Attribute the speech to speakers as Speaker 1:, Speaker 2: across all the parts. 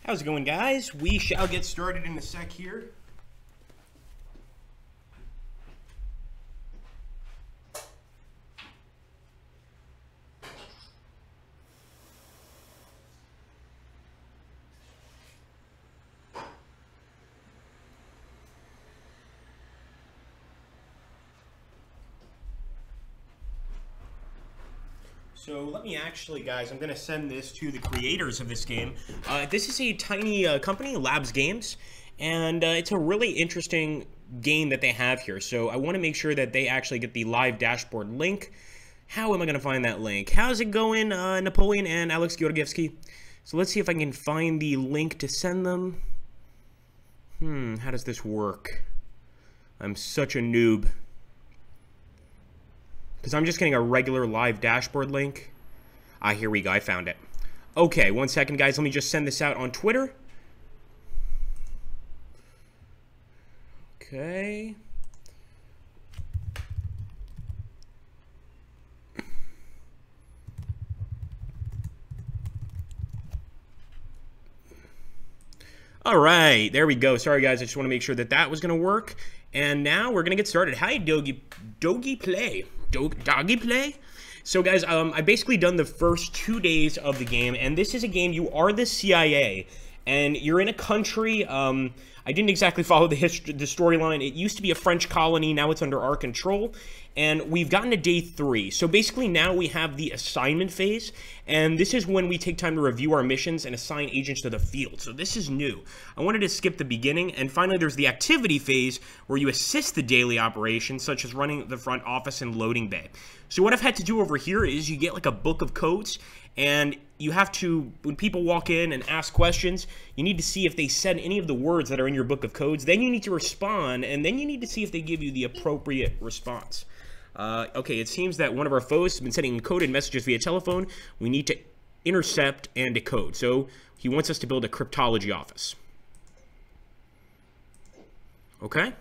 Speaker 1: How's it going, guys? We shall get started in a sec here. So let me actually, guys, I'm going to send this to the creators of this game. This is a tiny company, Labs Games, and it's a really interesting game that they have here. So I want to make sure that they actually get the live dashboard link. How am I going to find that link? How's it going, Napoleon and Alex Georgievsky? So let's see if I can find the link to send them. How does this work? I'm such a noob. Because I'm just getting a regular live dashboard link. Ah, here we go. I found it. Okay, 1 second, guys. Let me just send this out on Twitter. Okay. All right, there we go. Sorry, guys. I just want to make sure that that was going to work. And now we're going to get started. Hi, Doggy Play. Doggy Play? So, guys, I've basically done the first 2 days of the game, and this is a game, you are the CIA, and you're in a country, I didn't exactly follow the storyline. It used to be a French colony, now it's under our control, and we've gotten to day 3. So basically now we have the assignment phase, and this is when we take time to review our missions and assign agents to the field. So this is new. I wanted to skip the beginning, and finally there's the activity phase where you assist the daily operations, such as running the front office and loading bay. So what I've had to do over here is you get like a book of codes, and you have to, when people walk in and ask questions, you need to see if they said any of the words that are in your book of codes. Then you need to respond, and then you need to see if they give you the appropriate response. Okay, it seems that one of our foes has been sending encoded messages via telephone. We need to intercept and decode. So he wants us to build a cryptology office. Okay.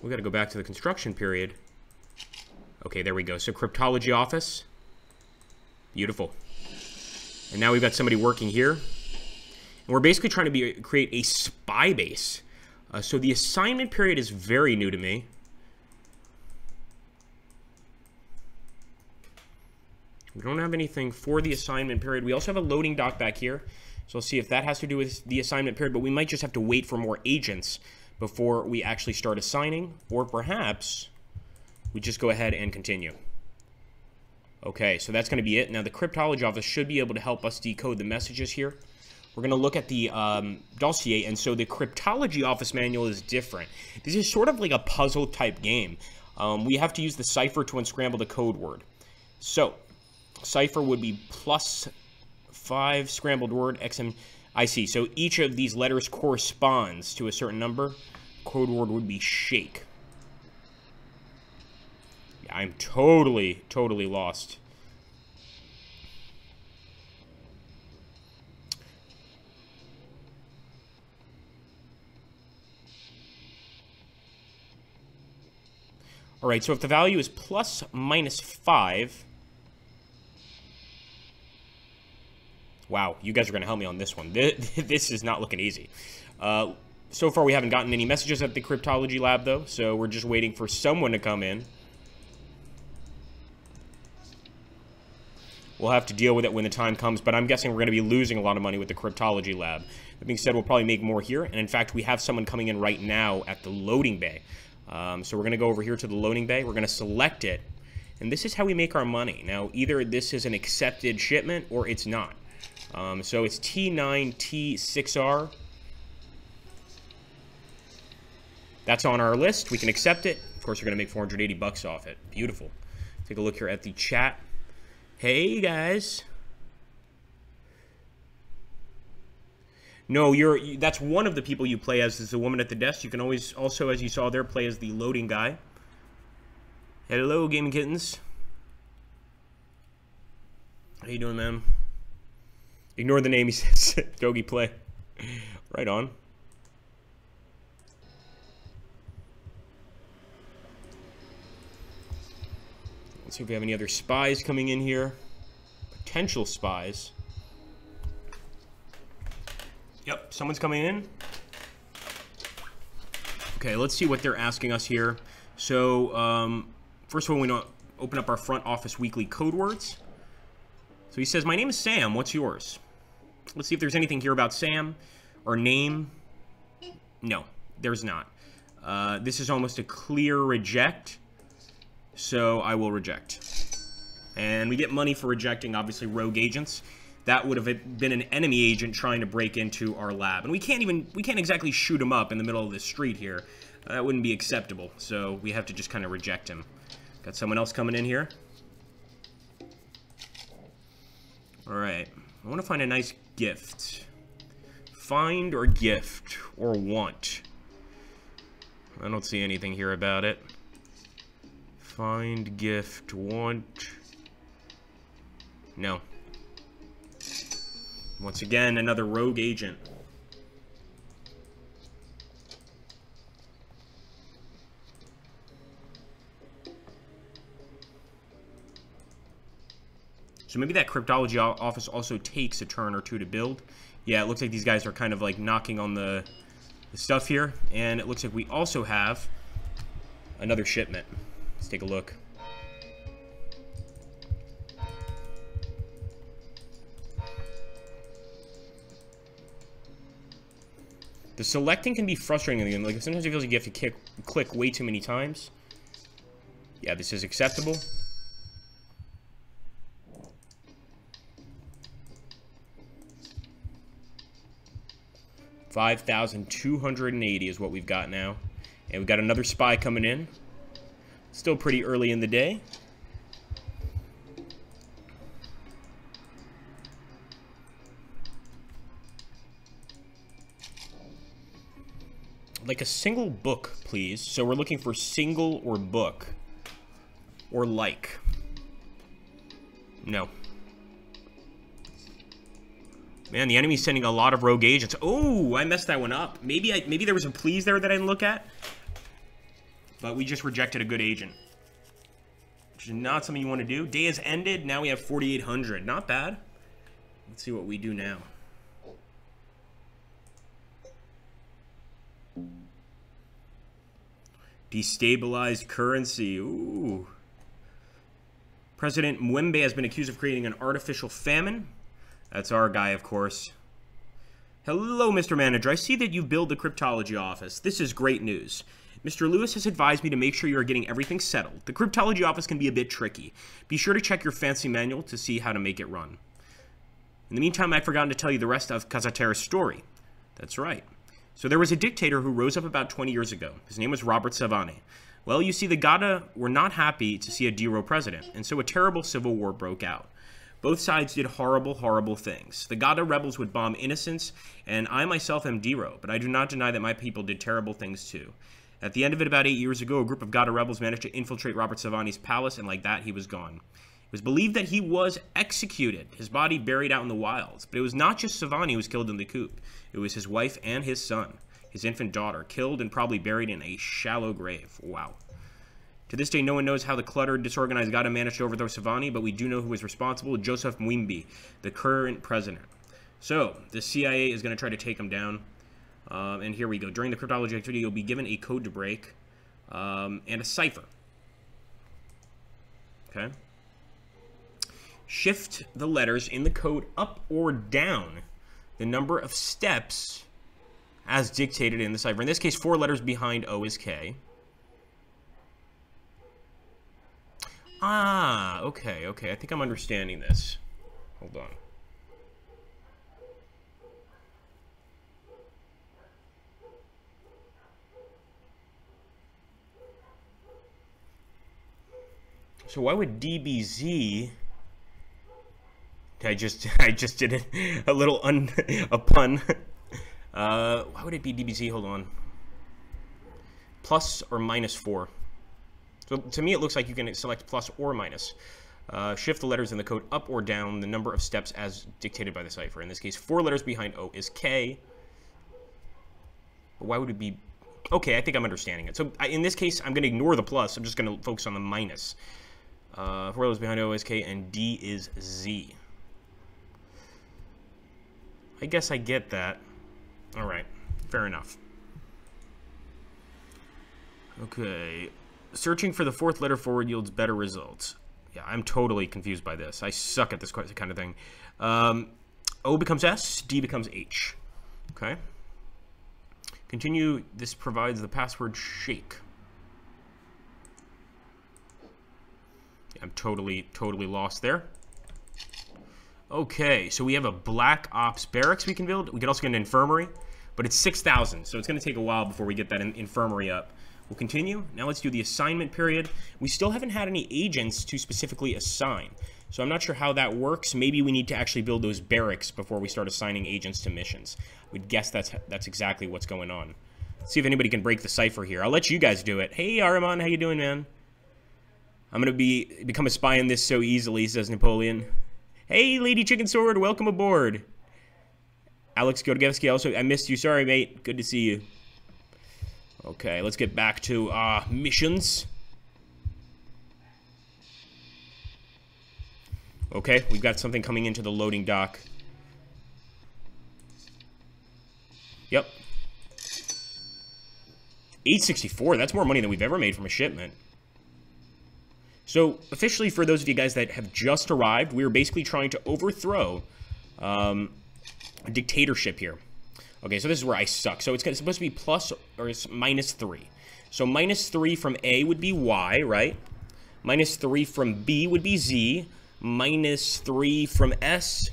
Speaker 1: We got to go back to the construction period. Okay, there we go. So cryptology office. Beautiful. And now we've got somebody working here. And we're basically trying to create a spy base. So the assignment period is very new to me. We don't have anything for the assignment period. We also have a loading dock back here. So we'll see if that has to do with the assignment period. But we might just have to wait for more agents before we actually start assigning, or perhaps we just go ahead and continue. Okay, so that's going to be it. Now, the cryptology office should be able to help us decode the messages here. We're going to look at the dossier, and so the cryptology office manual is different. This is sort of like a puzzle-type game. We have to use the cipher to unscramble the code word. So, cipher would be +5 scrambled word, XM... I see. So each of these letters corresponds to a certain number. Code word would be shake. Yeah, I'm totally lost. All right, so if the value is ±5... Wow, you guys are going to help me on this one. This is not looking easy. So far, we haven't gotten any messages at the cryptology lab, though, so we're just waiting for someone to come in. We'll have to deal with it when the time comes, but I'm guessing we're going to be losing a lot of money with the cryptology lab. That being said, we'll probably make more here, and in fact, we have someone coming in right now at the loading bay. So we're going to go over here to the loading bay. We're going to select it, and this is how we make our money. Now, either this is an accepted shipment or it's not. So it's T9T6R. That's on our list. We can accept it. Of course, we're going to make 480 bucks off it. Beautiful. Take a look here at the chat. Hey, guys. No, that's one of the people you play as is the woman at the desk. You can always also, as you saw there, play as the loading guy. Hello, Gaming Kittens. How you doing, man? Ignore the name, he says. Doggy Play. Right on. see if we have any other spies coming in here. Potential spies. Yep, someone's coming in. Okay, let's see what they're asking us here. So, first of all, we want to open up our front office weekly code words. So he says, my name is Sam. What's yours? Let's see if there's anything here about Sam or name. No, there's not. This is almost a clear reject. So I will reject. And we get money for rejecting, obviously, rogue agents. That would have been an enemy agent trying to break into our lab. And we can't exactly shoot him up in the middle of the street here. That wouldn't be acceptable. So we have to just kind of reject him. Got someone else coming in here. Alright. I want to find a nice gift. Find or gift or want. I don't see anything here about it. Find, gift, want. No. Once again, another rogue agent. So maybe that cryptology office also takes a turn or two to build. Yeah, it looks like these guys are kind of like knocking on the stuff here. And it looks like we also have another shipment. Let's take a look. The selecting can be frustrating again. Like sometimes it feels like you have to click way too many times. Yeah, this is acceptable. $5,280 is what we've got now. And we've got another spy coming in. Still pretty early in the day. Like a single book, please. So we're looking for single or book. Or like. No. Man, the enemy's sending a lot of rogue agents. Oh, I messed that one up. Maybe there was a please there that I didn't look at. But we just rejected a good agent. Which is not something you want to do. Day has ended. Now we have 4,800. Not bad. Let's see what we do now. Destabilized currency. Ooh. President Mwembe has been accused of creating an artificial famine. That's our guy, of course. Hello, Mr. Manager. I see that you've built the cryptology office. This is great news. Mr. Lewis has advised me to make sure you are getting everything settled. The cryptology office can be a bit tricky. Be sure to check your fancy manual to see how to make it run. In the meantime, I'd forgotten to tell you the rest of Kazatera's story. That's right. So there was a dictator who rose up about 20 years ago. His name was Robert Savani. Well, you see, the Gada were not happy to see a Diro president, and so a terrible civil war broke out. Both sides did horrible, horrible things. The Gada rebels would bomb innocents, and I myself am Diro, but I do not deny that my people did terrible things too. At the end of it, about 8 years ago, a group of Gada rebels managed to infiltrate Robert Savani's palace, and like that, he was gone. It was believed that he was executed, his body buried out in the wilds. But it was not just Savani who was killed in the coup. It was his wife and his son, his infant daughter, killed and probably buried in a shallow grave. Wow. To this day, no one knows how the cluttered, disorganized Gada managed to overthrow Savani, but we do know who was responsible: Joseph Mwimbi, the current president. So, the CIA is going to try to take him down. And here we go. During the cryptology activity, you'll be given a code to break and a cipher. Okay. Shift the letters in the code up or down the number of steps as dictated in the cipher. In this case, 4 letters behind O is K. Ah, okay. I think I'm understanding this. Hold on. So why would DBZ... I just did it a little a pun. Why would it be DBZ? Hold on. Plus or minus 4. So to me, it looks like you can select plus or minus. Shift the letters in the code up or down the number of steps as dictated by the cipher. In this case, 4 letters behind O is K. But why would it be... Okay, I think I'm understanding it. So in this case, I'm going to ignore the plus. I'm just going to focus on the minus. 4 letters behind O is K, and D is Z. I guess I get that. All right, fair enough. Okay, searching for the 4th letter forward yields better results. Yeah, I'm totally confused by this. I suck at this kind of thing. O becomes S, D becomes H. Okay. Continue. This provides the password shake. I'm totally lost there. Okay, so we have a Black Ops barracks we can build. We can also get an infirmary, but it's 6,000, so it's going to take a while before we get that infirmary up. We'll continue. Now let's do the assignment period. We still haven't had any agents to specifically assign, so I'm not sure how that works. Maybe we need to actually build those barracks before we start assigning agents to missions. We'd guess that's exactly what's going on. Let's see if anybody can break the cipher here. I'll let you guys do it. Hey, Aramon, how you doing, man? I'm going to become a spy in this so easily, says Napoleon. Hey, Lady Chicken Sword, welcome aboard. Alex Godgevsky, also, I missed you. Sorry, mate. Good to see you. Okay, let's get back to missions. Okay, we've got something coming into the loading dock. Yep. 864, that's more money than we've ever made from a shipment. So, officially, for those of you guys that have just arrived, we're basically trying to overthrow a dictatorship here. Okay, so this is where I suck. So it's supposed to be plus or it's -3. So -3 from A would be Y, right? -3 from B would be Z. -3 from S.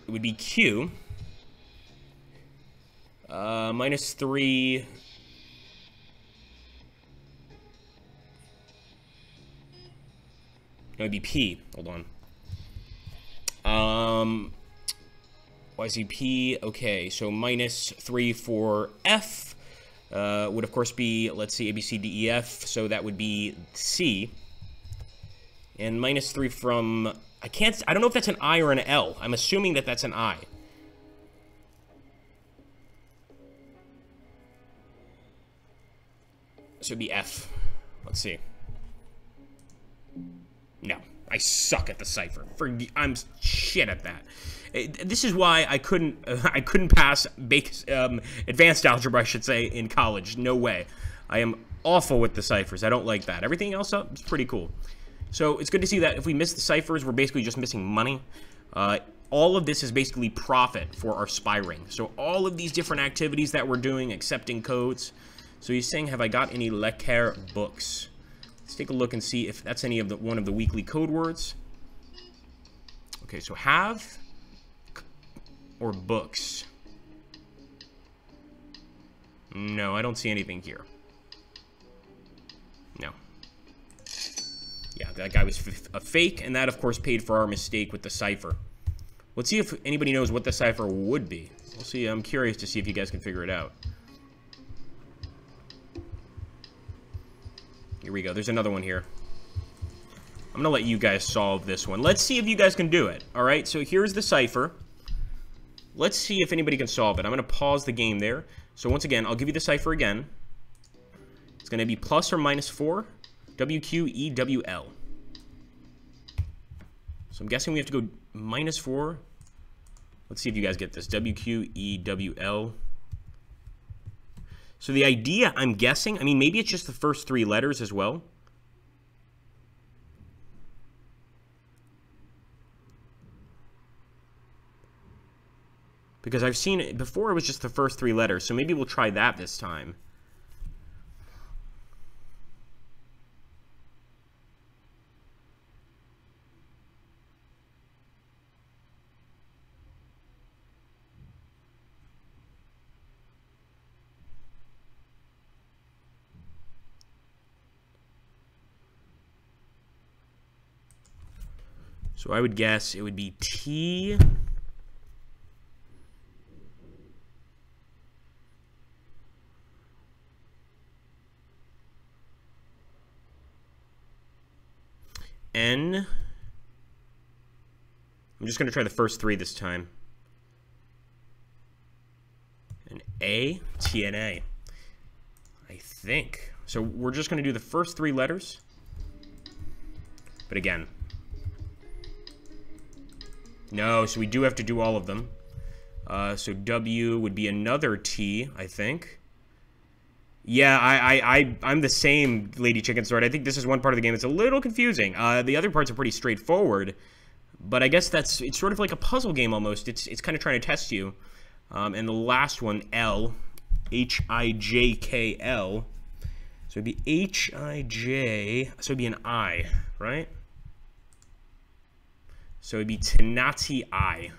Speaker 1: It would be Q. -3... No, it'd be P. Hold on. YZP, okay, so -3 for F would, of course, be, let's see, A, B, C, D, E, F, so that would be C. And -3 from, I don't know if that's an I or an L. I'm assuming that that's an I. So it'd be F. Let's see. No, I suck at the cipher. I'm shit at that. This is why I couldn't pass advanced algebra, I should say, in college. No way. I am awful with the ciphers. I don't like that. Everything else up is pretty cool. So it's good to see that if we miss the ciphers, we're basically just missing money. All of this is basically profit for our spy ring. So all of these different activities that we're doing, accepting codes. So he's saying, have I got any Leclerc books? Let's take a look and see if that's any of one of the weekly code words. Okay, so have or books. No, I don't see anything here. No. Yeah, that guy was a fake, and that, of course, paid for our mistake with the cipher. Let's see if anybody knows what the cipher would be. We'll see. I'm curious to see if you guys can figure it out. Here we go. There's another one here. I'm going to let you guys solve this one. Let's see if you guys can do it. All right, so here's the cipher. Let's see if anybody can solve it. I'm going to pause the game there. So once again, I'll give you the cipher again. It's going to be plus or minus 4, WQEWL. So I'm guessing we have to go minus 4. Let's see if you guys get this. WQEWL. So the idea, I'm guessing, I mean, maybe it's just the first 3 letters as well. Because I've seen it before, it was just the first 3 letters, so maybe we'll try that this time. So I would guess it would be T. N. I'm just going to try the first 3 this time. And A, TNA. I think. So we're just going to do the first 3 letters. But again. No, so we do have to do all of them. So W would be another T, I think. Yeah, I'm the same, Lady Chicken Sword. I think this is one part of the game that's a little confusing. The other parts are pretty straightforward. But I guess it's sort of like a puzzle game almost. It's kind of trying to test you. And the last one, L, H-I-J-K-L. So it'd be H-I-J, so it'd be an I, right? So it'd be Tenati I.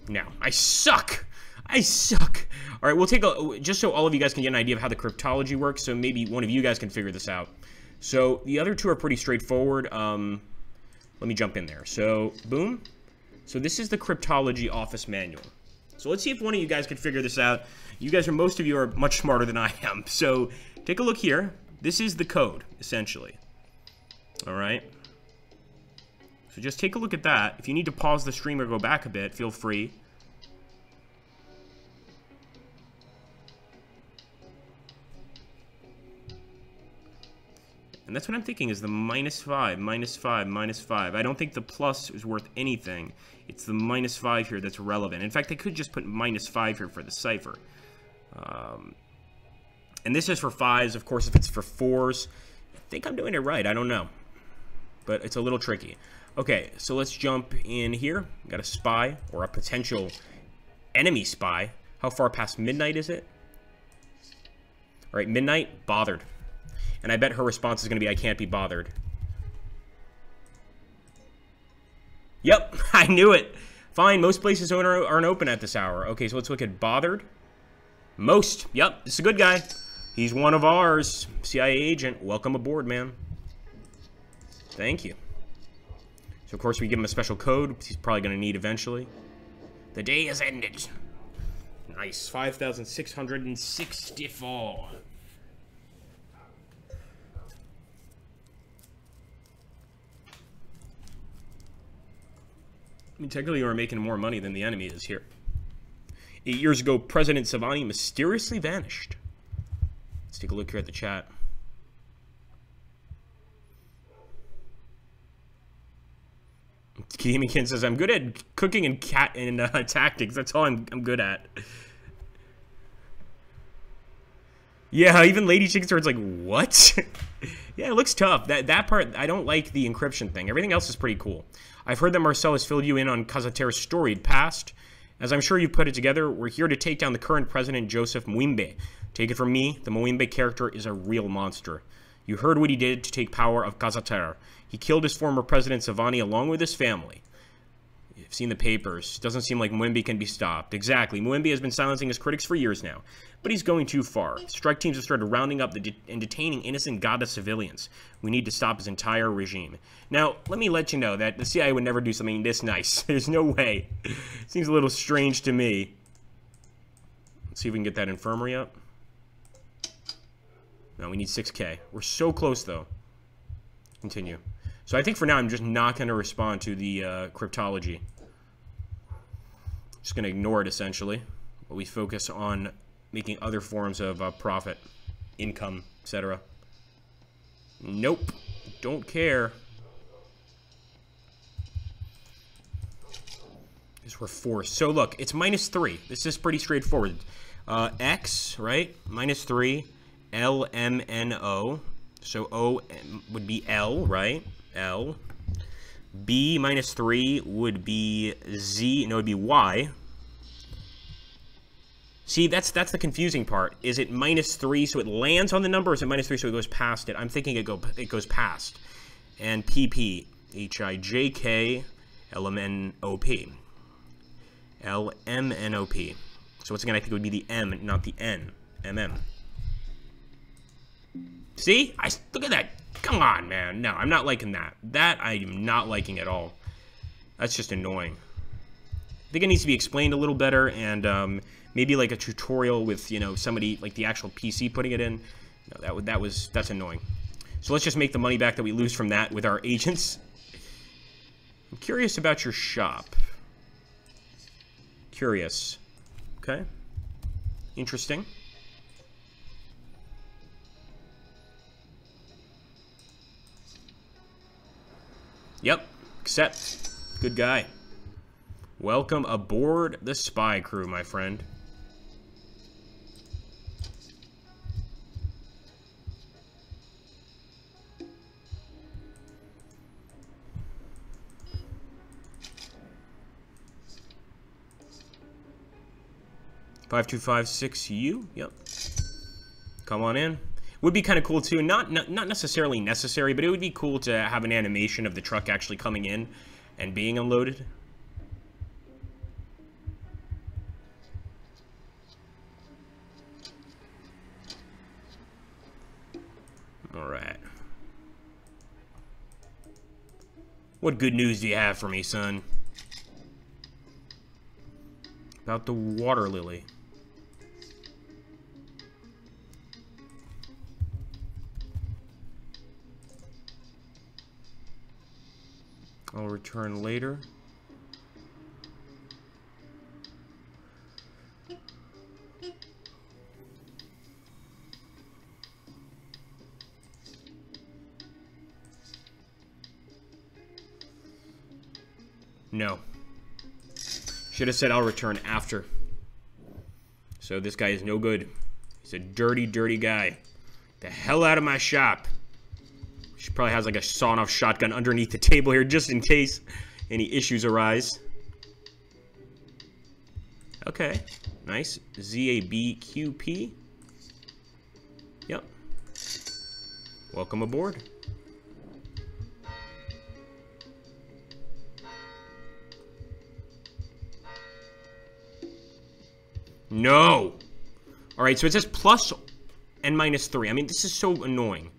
Speaker 1: Now, I suck! I suck! Alright, we'll take a... Just so all of you guys can get an idea of how the cryptology works, so maybe one of you guys can figure this out. So, the other 2 are pretty straightforward. Let me jump in there. So, boom. So, this is the cryptology office manual. So, let's see if one of you guys can figure this out. You guys most of you are much smarter than I am. So, take a look here. This is the code, essentially. Alright. So just take a look at that. If you need to pause the stream or go back a bit, feel free. And that's what I'm thinking is the -5, -5, -5. I don't think the plus is worth anything. It's the -5 here that's relevant. In fact, they could just put -5 here for the cipher. And this is for 5s. Of course, if it's for 4s, I think I'm doing it right. I don't know. But it's a little tricky. Okay, so let's jump in here. We've got a spy, or a potential enemy spy. How far past midnight is it? All right, midnight, bothered. And I bet her response is going to be, I can't be bothered. Yep, I knew it. Fine, most places aren't open at this hour. Okay, so let's look at bothered. Most. Yep, this is a good guy. He's one of ours. CIA agent. Welcome aboard, man. Thank you. So, of course, we give him a special code he's probably going to need eventually. The day has ended. Nice. 5,664. I mean, technically, we're making more money than the enemy is here. 8 years ago, President Savani mysteriously vanished. Let's take a look here at the chat. Gamingkin says, I'm good at cooking and tactics. That's all I'm good at. Yeah, even Lady Chicken Sword's like, what? Yeah, it looks tough. That part, I don't like the encryption thing. Everything else is pretty cool. I've heard that Marcellus filled you in on Casater's storied past. As I'm sure you've put it together, we're here to take down the current president, Joseph Mwimbe. Take it from me, the Mwimbe character is a real monster. You heard what he did to take power of Casater. He killed his former president, Savani, along with his family. You've seen the papers. Doesn't seem like Mwimbe can be stopped. Exactly. Mwimbe has been silencing his critics for years now. But he's going too far. Strike teams have started rounding up and detaining innocent Gada civilians. We need to stop his entire regime. Now, let me let you know that the CIA would never do something this nice. There's no way. Seems a little strange to me. Let's see if we can get that infirmary up. No, we need 6K. We're so close, though. Continue. So I think for now, I'm just not going to respond to the cryptology. Just going to ignore it, essentially. But we focus on making other forms of profit, income, etc. Nope. Don't care. Because we're forced. So look, it's -3. This is pretty straightforward. X, right? -3. LMNO. So O would be L, right? L. B -3 would be Z. No, it would be Y. See, that's the confusing part. Is it -3 so it lands on the number, or is it -3 so it goes past it? I'm thinking it goes past. And PP. HIJK LMNOP. LMNOP. So once again, I think it would be the M, not the N. MM. See? Look at that. Come on, man. No, I'm not liking that. That I am not liking at all. That's just annoying. I think it needs to be explained a little better, and maybe like a tutorial with, you know, somebody like the actual PC putting it in. No, that's annoying. So let's just make the money back that we lose from that with our agents. I'm curious about your shop. Curious. Okay. Interesting. Yep. Accept. Good guy. Welcome aboard the spy crew, my friend. $5256U. Yep. Come on in. Would be kind of cool too. Not necessarily necessary, but it would be cool to have an animation of the truck actually coming in and being unloaded. All right. What good news do you have for me, son? About the water lily. I'll return later. No. Should have said I'll return after. So this guy is no good. He's a dirty, dirty guy. The hell out of my shop. She probably has like a sawn-off shotgun underneath the table here just in case any issues arise. Okay. Nice. ZABQP. Yep. Welcome aboard. No! Alright, so it says plus and minus 3. I mean, this is so annoying.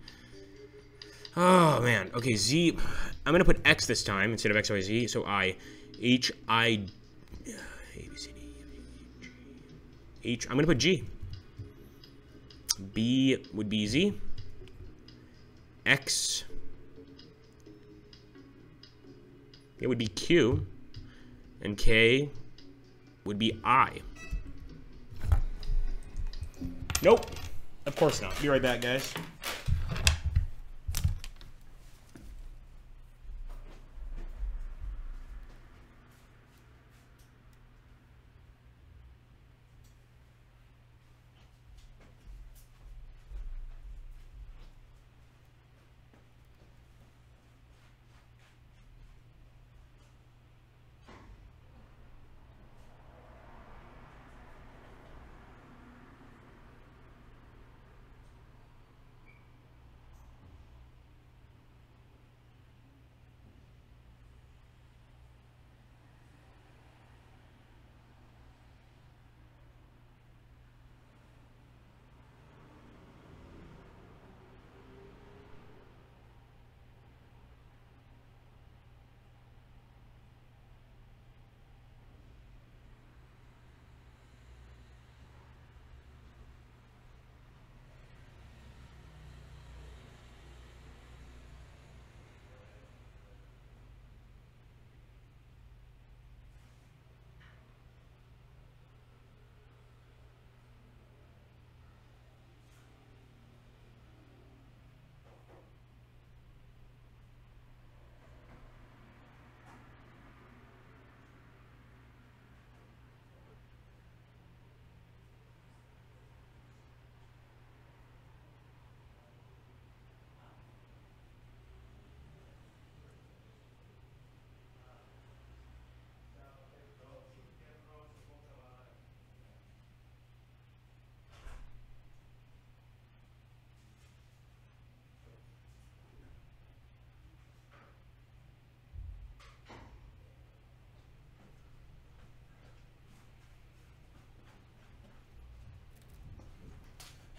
Speaker 1: Oh, man. Okay, Z. I'm going to put X this time instead of X, Y, Z. So I. H, I. A, B, C, D, H. I'm going to put G. B would be Z. X. It would be Q. And K would be I. Nope. Of course not. Be right back, guys.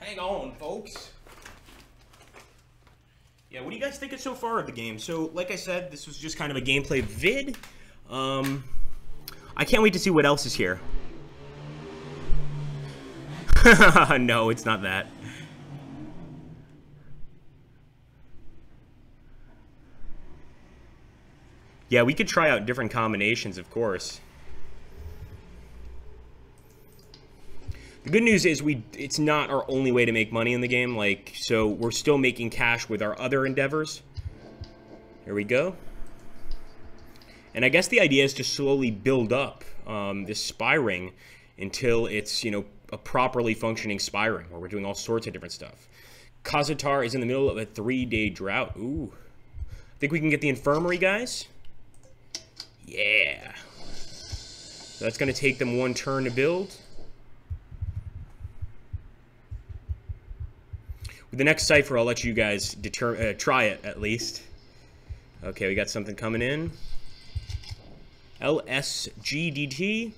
Speaker 1: Hang on, folks. Yeah, what do you guys think so far of the game? So, like I said, this was just kind of a gameplay vid. I can't wait to see what else is here. No, it's not that. Yeah, we could try out different combinations, of course. The good news is it's not our only way to make money in the game. Like, so we're still making cash with our other endeavors. Here we go. And I guess the idea is to slowly build up this spy ring until it's, you know, a properly functioning spy ring where we're doing all sorts of different stuff. Kazatar is in the middle of a 3-day drought. Ooh. Think we can get the infirmary, guys? Yeah. So that's going to take them 1 turn to build. With the next cipher, I'll let you guys try it, at least. Okay, we got something coming in. LSGDT.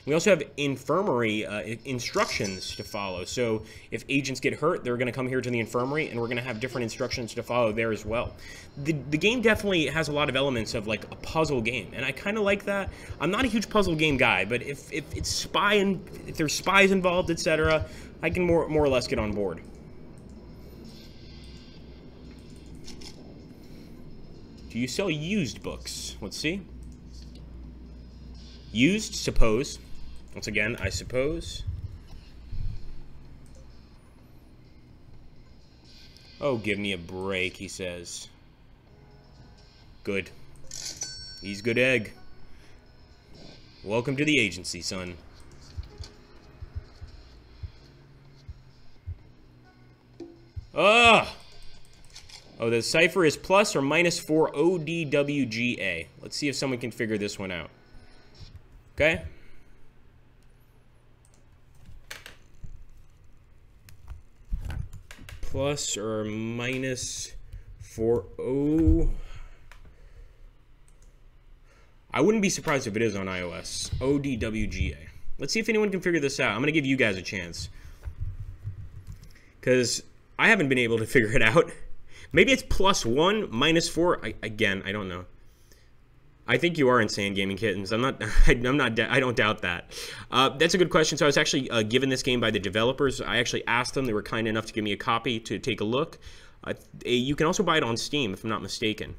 Speaker 1: We also have infirmary instructions to follow. So if agents get hurt, they're going to come here to the infirmary, and we're going to have different instructions to follow there as well. The game definitely has a lot of elements of like a puzzle game, and I kind of like that. I'm not a huge puzzle game guy, but if it's if there's spies involved, etc., I can more or less get on board. Do you sell used books? Let's see. Used, suppose. Once again, I suppose. Oh, give me a break, he says. Good. He's good egg. Welcome to the agency, son. Ugh! Oh, the cipher is plus or minus 4 ODWGA. Let's see if someone can figure this one out. Okay? Plus or minus 4O. I wouldn't be surprised if it is on iOS. ODWGA. Let's see if anyone can figure this out. I'm going to give you guys a chance. Because I haven't been able to figure it out. Maybe it's plus 1, minus 4. Again, I don't know. I think you are insane, Gaming Kittens. I don't doubt that. That's a good question. So I was actually given this game by the developers. I actually asked them. They were kind enough to give me a copy to take a look. You can also buy it on Steam, if I'm not mistaken.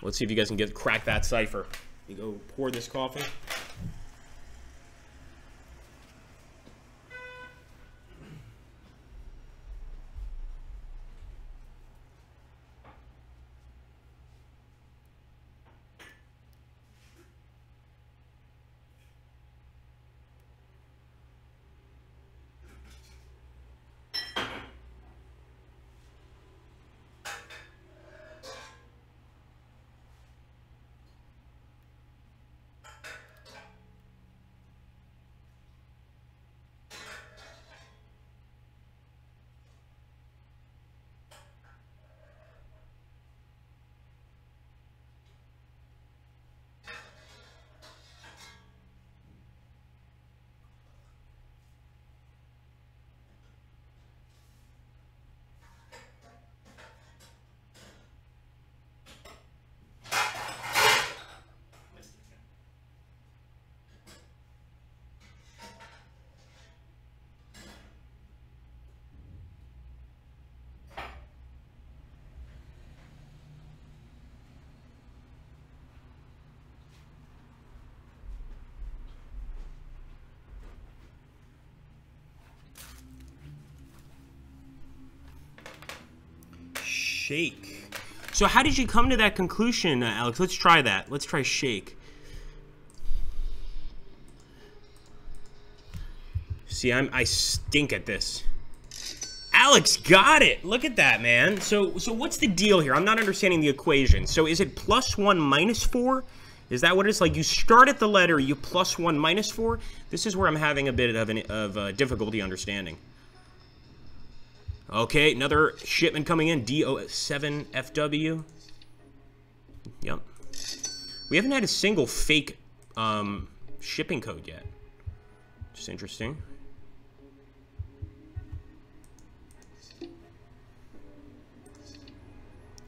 Speaker 1: Let's see if you guys can crack that cipher. You go pour this coffee. Shake. So how did you come to that conclusion, Alex? Let's try that. Let's try shake. See, I stink at this. Alex got it. Look at that, man. So what's the deal here? I'm not understanding the equation. So is it plus 1 minus 4? Is that what it's like? You start at the letter, you plus 1 minus 4? This is where I'm having a bit of difficulty understanding. Okay, another shipment coming in. DO7FW. Yep. We haven't had a single fake shipping code yet. Just interesting.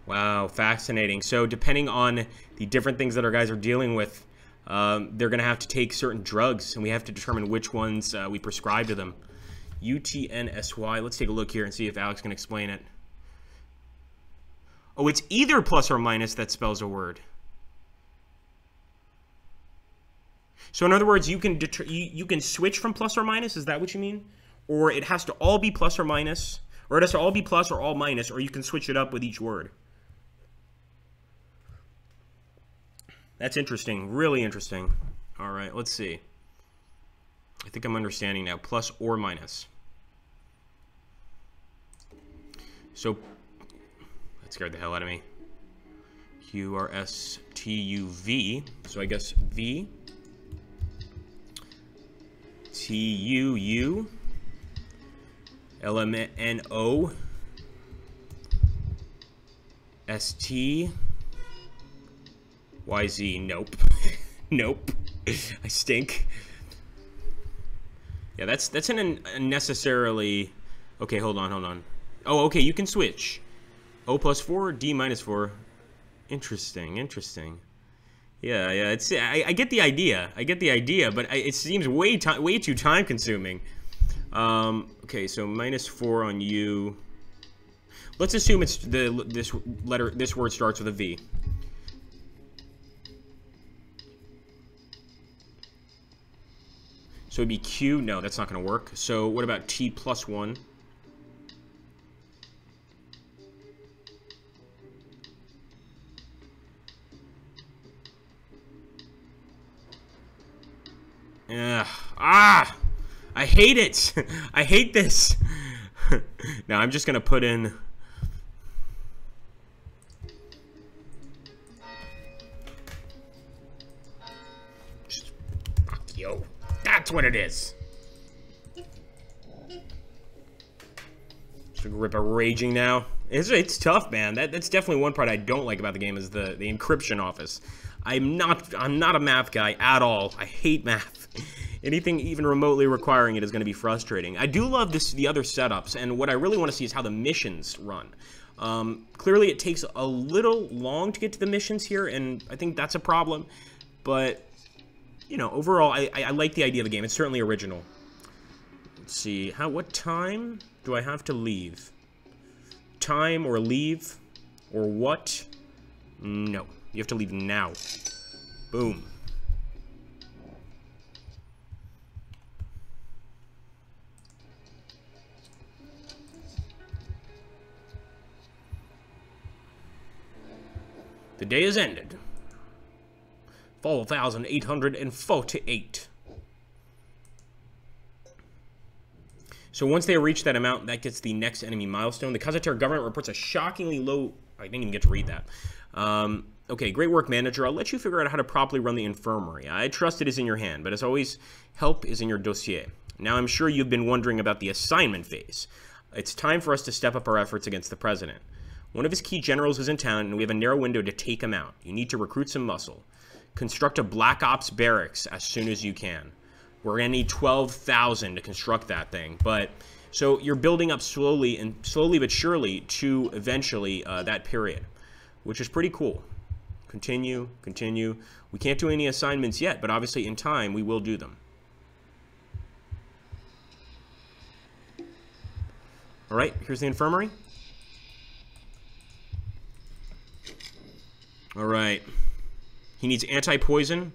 Speaker 1: Wow, fascinating. So depending on the different things that our guys are dealing with, they're going to have to take certain drugs, and we have to determine which ones we prescribe to them. UTNSY. Let's take a look here and see if Alex can explain it. Oh, it's either plus or minus that spells a word. So in other words, you can switch from plus or minus. Is that what you mean? Or it has to all be plus or minus, or it has to all be plus or all minus, or you can switch it up with each word. That's interesting. Really interesting. All right, let's see. I think I'm understanding now. Plus or minus. So that scared the hell out of me. QRSTUV. So I guess V. TUU. LMNO. ST. YZ. Nope. Nope. I stink. Yeah, that's an unnecessarily... Okay, hold on. Oh, okay, you can switch. O plus 4, D minus 4. Interesting. Yeah, it's... I get the idea. But it seems way too time-consuming. Okay, so minus 4 on U. Let's assume it's this word starts with a V. So it'd be Q. No, that's not going to work. So what about T plus 1? I hate it. I hate this. Now I'm just going to put in... Fuck you. That's what it is. Just a rip of raging now. It's tough, man. That's definitely one part I don't like about the game is the encryption office. I'm not a math guy at all. I hate math. Anything even remotely requiring it is going to be frustrating. I do love the other setups, and what I really want to see is how the missions run. Clearly, it takes a little long to get to the missions here, and I think that's a problem. But you know, overall, I like the idea of the game. It's certainly original. Let's see. What time do I have to leave? Time or leave? Or what? No. You have to leave now. Boom. The day is ended. 4,848. So once they reach that amount, that gets the next enemy milestone. The Kazatar government reports a shockingly low... I didn't even get to read that. Okay, great work, manager. I'll let you figure out how to properly run the infirmary. I trust it is in your hand, but as always, help is in your dossier. Now, I'm sure you've been wondering about the assignment phase. It's time for us to step up our efforts against the president. One of his key generals is in town, and we have a narrow window to take him out. You need to recruit some muscle. Construct a Black Ops barracks as soon as you can. We're going to need 12,000 to construct that thing. But so you're building up slowly but surely to eventually that period, which is pretty cool. Continue. We can't do any assignments yet, but obviously in time we will do them. All right, here's the infirmary. All right. He needs anti-poison,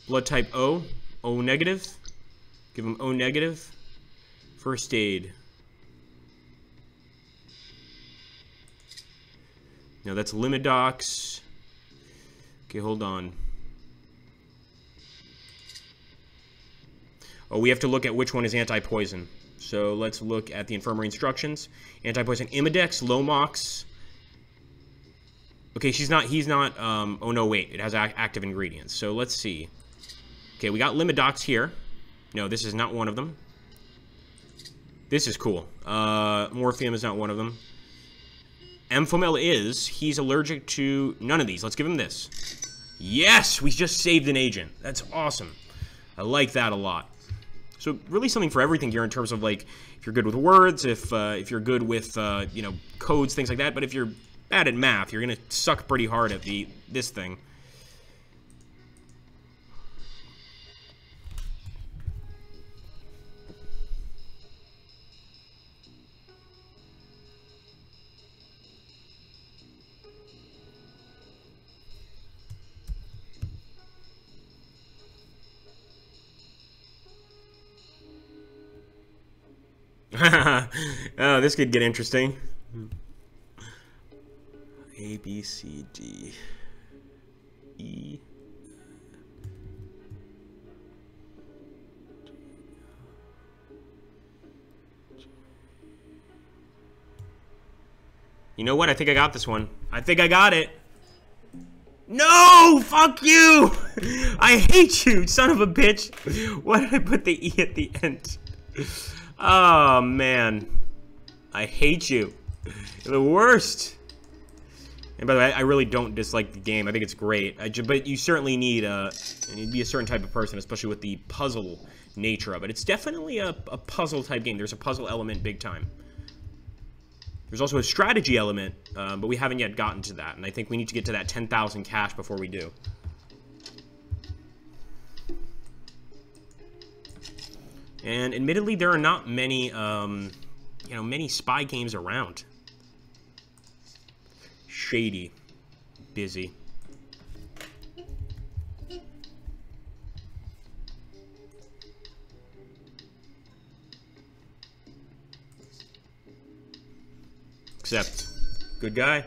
Speaker 1: blood type O, O negative. Give him O negative. First aid. Now that's Limidox. Okay, hold on. Oh, we have to look at which one is anti-poison. So let's look at the infirmary instructions. Anti-poison Imidex, Lomox. Okay, he's not, oh no, wait, it has active ingredients. So let's see. Okay, we got Limidox here. No, this is not one of them. This is cool. Morphium is not one of them. Amphomel is. He's allergic to none of these. Let's give him this. Yes, we just saved an agent. That's awesome. I like that a lot. So really something for everything here in terms of like if you're good with words, if you're good with you know, codes, things like that. But if you're bad at math, you're gonna suck pretty hard at this thing. Oh, this could get interesting. A, B, C, D, E. You know what? I think I got this one. I think I got it. No! Fuck you! I hate you, son of a bitch. Why did I put the E at the end? Oh, man. I hate you. You're the worst. And by the way, I really don't dislike the game. I think it's great. But you certainly need to be a certain type of person, especially with the puzzle nature of it. It's definitely a puzzle type game. There's a puzzle element big time. There's also a strategy element, but we haven't yet gotten to that. And I think we need to get to that 10,000 cash before we do. And admittedly, there are not many, many spy games around. Shady. Busy. Except, good guy.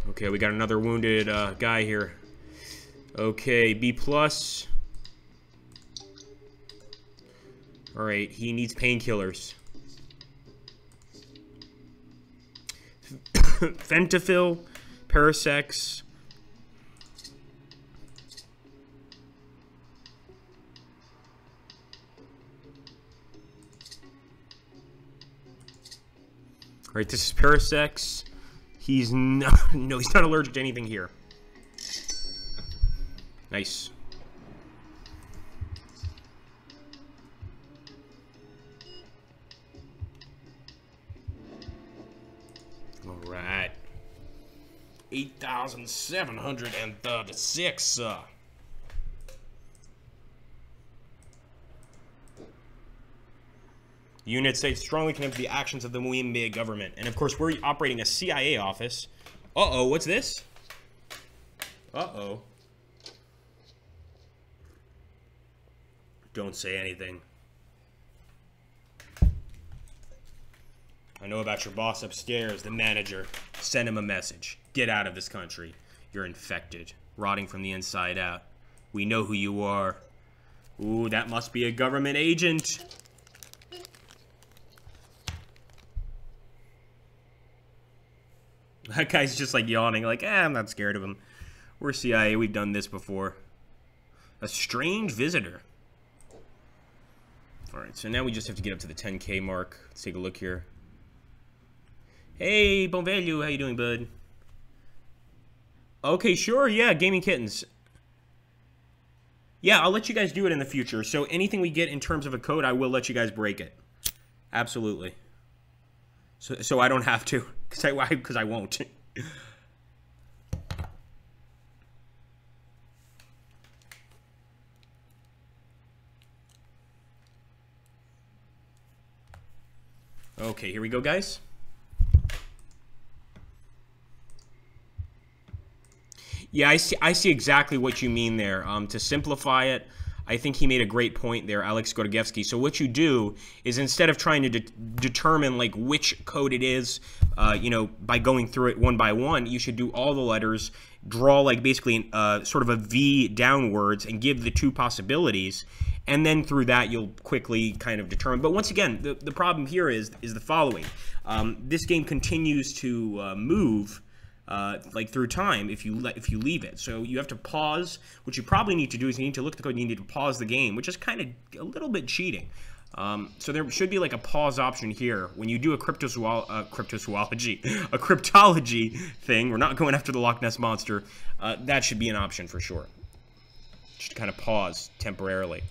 Speaker 1: Okay, we got another wounded guy here. Okay, B+. Alright, he needs painkillers. Fentanyl, Parasex. Alright, this is Parasex. He's not, no, he's not allergic to anything here. Nice. Alright. 8,736, The United States strongly condemns the actions of the Muyembe government. And of course, we're operating a CIA office. Uh-oh, what's this? Uh-oh. Don't say anything. I know about your boss upstairs, the manager. Send him a message. Get out of this country. You're infected, rotting from the inside out. We know who you are. Ooh, that must be a government agent. That guy's just like yawning, like, I'm not scared of him. We're CIA, we've done this before. A strange visitor. Alright, so now we just have to get up to the 10K mark. Let's take a look here. Hey, Bonvelho, how you doing, bud? Okay, sure, yeah, Gaming Kittens. Yeah, I'll let you guys do it in the future. So anything we get in terms of a code, I will let you guys break it. Absolutely. So I don't have to, because I won't. Okay, here we go, guys. Yeah, I see exactly what you mean there. To simplify it, I think he made a great point there, Alex Gorgievsky. So what you do is instead of trying to determine like which code it is, by going through it one by one, you should do all the letters, draw like basically sort of a V downwards and give the two possibilities, and then through that you'll quickly kind of determine. But once again, the problem here is the following. This game continues to move like through time if you leave it. So you have to pause. What you probably need to do is you need to look at the code and you need to pause the game, which is kind of a little bit cheating. So there should be like a pause option here when you do a cryptology thing. We're not going after the Loch Ness Monster. That should be an option for sure. Just kind of pause temporarily.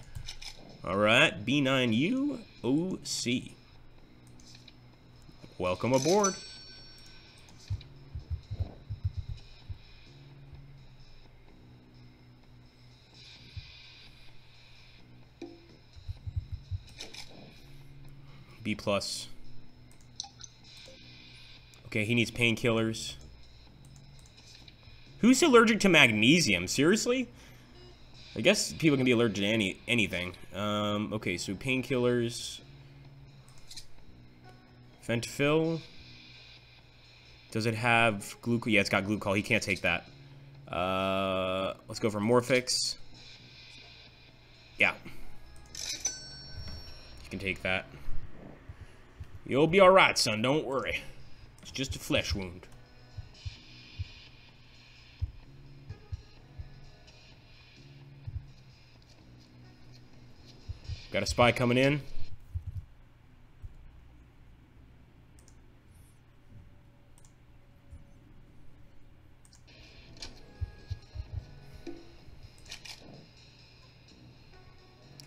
Speaker 1: All right, B9UOC. Welcome aboard. B+. Okay, he needs painkillers. Who's allergic to magnesium? Seriously? I guess people can be allergic to anything. Okay, so painkillers. Ventafil. Does it have glucol? Yeah, it's got glucol. He can't take that. Let's go for Morphix. Yeah. You can take that. You'll be alright, son. Don't worry. It's just a flesh wound. Got a spy coming in.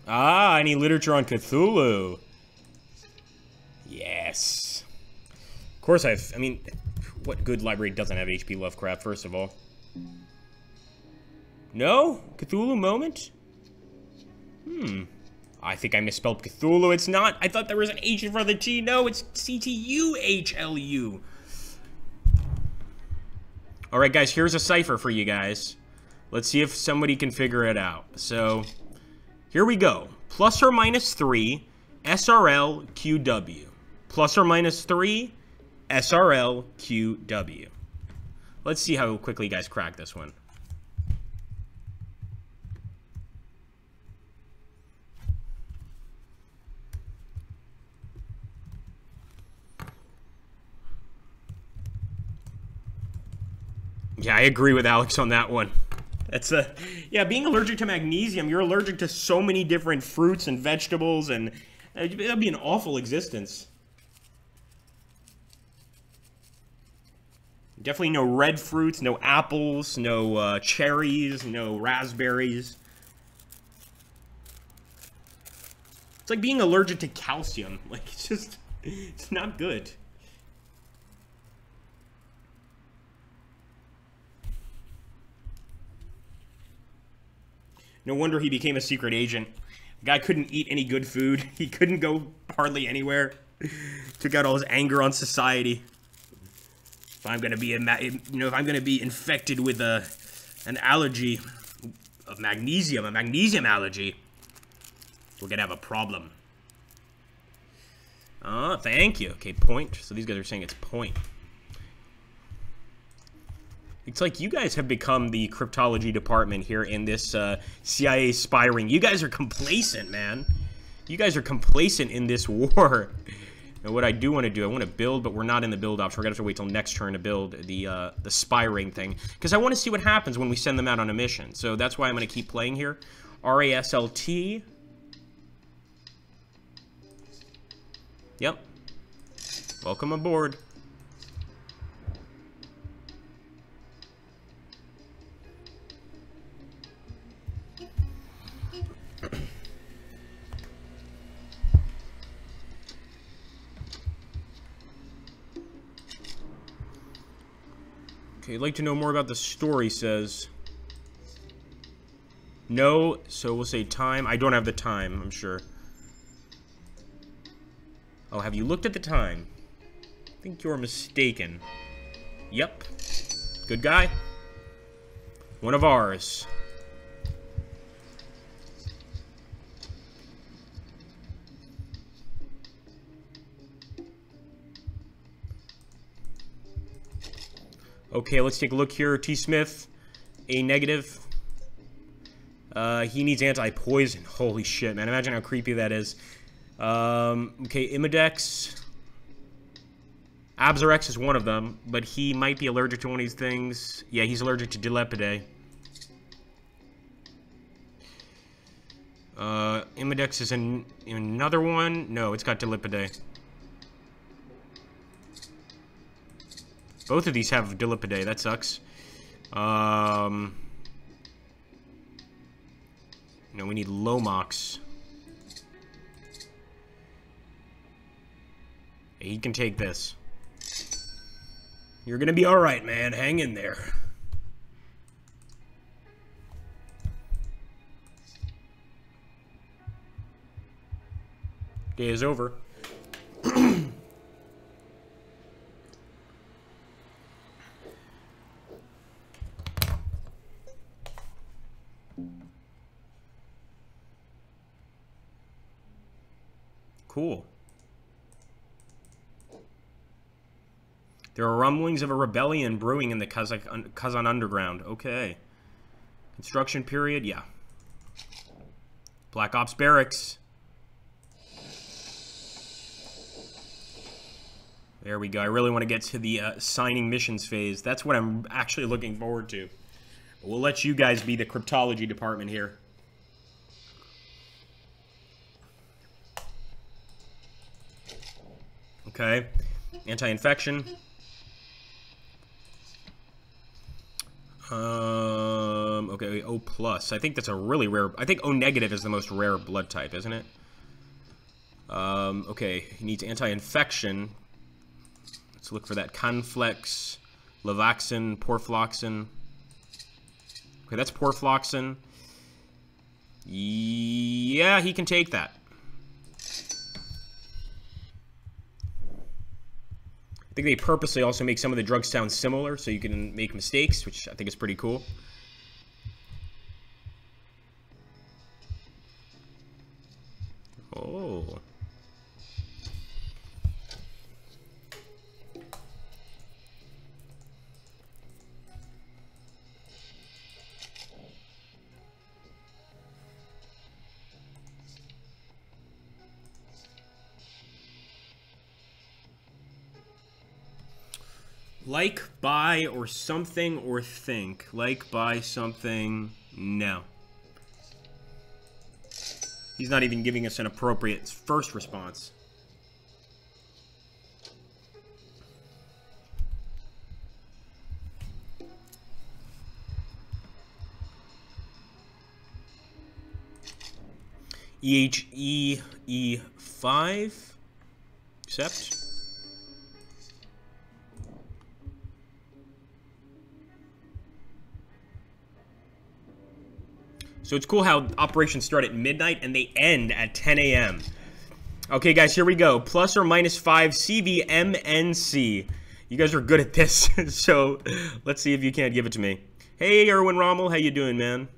Speaker 1: Ah, I need literature on Cthulhu. Yes. Of course I mean, what good library doesn't have H.P. Lovecraft, first of all? No? Cthulhu moment? I think I misspelled Cthulhu. It's not. I thought there was an H in front of the T. No, it's C-T-U-H-L-U. Alright, guys, here's a cipher for you guys. Let's see if somebody can figure it out. So, here we go. Plus or minus 3, SRL, QW. Plus or minus 3, SRL, QW. Let's see how quickly you guys crack this one. Yeah, I agree with Alex on that one. That's yeah, being allergic to magnesium, you're allergic to so many different fruits and vegetables, and that'd be an awful existence. Definitely no red fruits, no apples, no cherries, no raspberries. It's like being allergic to calcium. Like, it's just, it's not good. No wonder he became a secret agent. The guy couldn't eat any good food. He couldn't go hardly anywhere. Took out all his anger on society. If I'm gonna be if I'm gonna be infected with an allergy of magnesium, a magnesium allergy, we're gonna have a problem. Oh, thank you. Okay, point. So these guys are saying it's point. It's like you guys have become the cryptology department here in this CIA spy ring. You guys are complacent, man. You guys are complacent in this war. And what I do want to do, I want to build, but we're not in the build option. We're going to have to wait till next turn to build the spy ring thing. Because I want to see what happens when we send them out on a mission. So that's why I'm going to keep playing here. RASLT. Yep. Welcome aboard. Okay, I'd like to know more about the story, says. No, so we'll say time. I don't have the time, I'm sure. Oh, have you looked at the time? I think you're mistaken. Yep. Good guy. One of ours. Okay, let's take a look here. T. Smith, A negative. He needs anti-poison. Holy shit, man. Imagine how creepy that is. Okay, Imidex. Abzarex is one of them, but he might be allergic to one of these things. Yeah, he's allergic to Dilepidae. Imidex is in another one. No, it's got Dilepidae. Both of these have Dilepidae. That sucks. No, we need Lomox. He can take this. You're gonna be alright, man. Hang in there. Day is over. Cool. There are rumblings of a rebellion brewing in the Kazan underground. Okay. Construction period, yeah. Black Ops Barracks. There we go. I really want to get to the signing missions phase. That's what I'm actually looking forward to. We'll let you guys be the cryptology department here. Okay. Anti-infection. Okay, O+. I think that's a really rare... I think O- is the most rare blood type, isn't it? Okay, he needs anti-infection. Let's look for that. Conflex, Levaxin, Porfloxin. Okay, that's Porfloxin. Yeah, he can take that. I think they purposely also make some of the drugs sound similar so you can make mistakes, which I think is pretty cool. Oh. Like, buy, or something, or think. Like, buy, something, no. He's not even giving us an appropriate first response. E5. Accept. So it's cool how operations start at midnight and they end at 10 a.m. Okay, guys, here we go. Plus or minus 5 CVMNC. You guys are good at this, so let's see if you can't give it to me. Hey, Erwin Rommel, how you doing, man?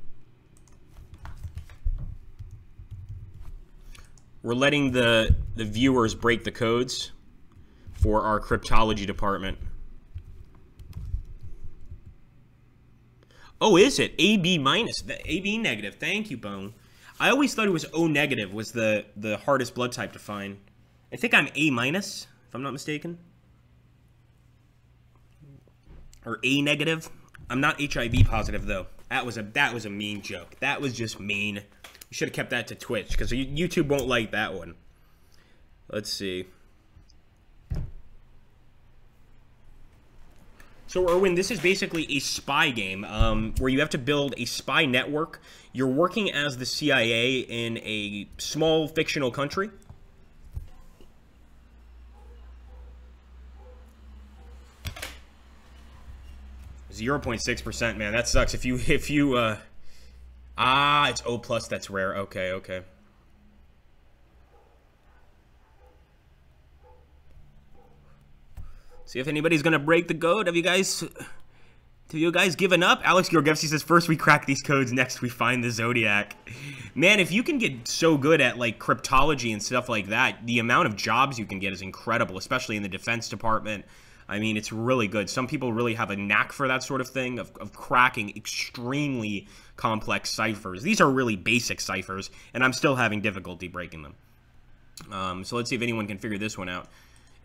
Speaker 1: We're letting the viewers break the codes for our cryptology department. Oh, is it? AB minus. AB negative. Thank you, Bone. I always thought it was O negative was the hardest blood type to find. I think I'm A minus, if I'm not mistaken. Or A negative. I'm not HIV positive, though. That was a mean joke. That was just mean. You should have kept that to Twitch, because YouTube won't like that one. Let's see. So, Erwin, this is basically a spy game where you have to build a spy network. You're working as the CIA in a small fictional country. 0.6%, man. That sucks. If you it's O+, that's rare. Okay, okay. See if anybody's gonna break the code. Have you guys given up? Alex Georgievsky says, first we crack these codes, next we find the Zodiac. Man, if you can get so good at like cryptology and stuff like that, the amount of jobs you can get is incredible, especially in the Defense Department. I mean, it's really good. Some people really have a knack for that sort of thing, of cracking extremely complex ciphers. These are really basic ciphers, and I'm still having difficulty breaking them. So let's see if anyone can figure this one out.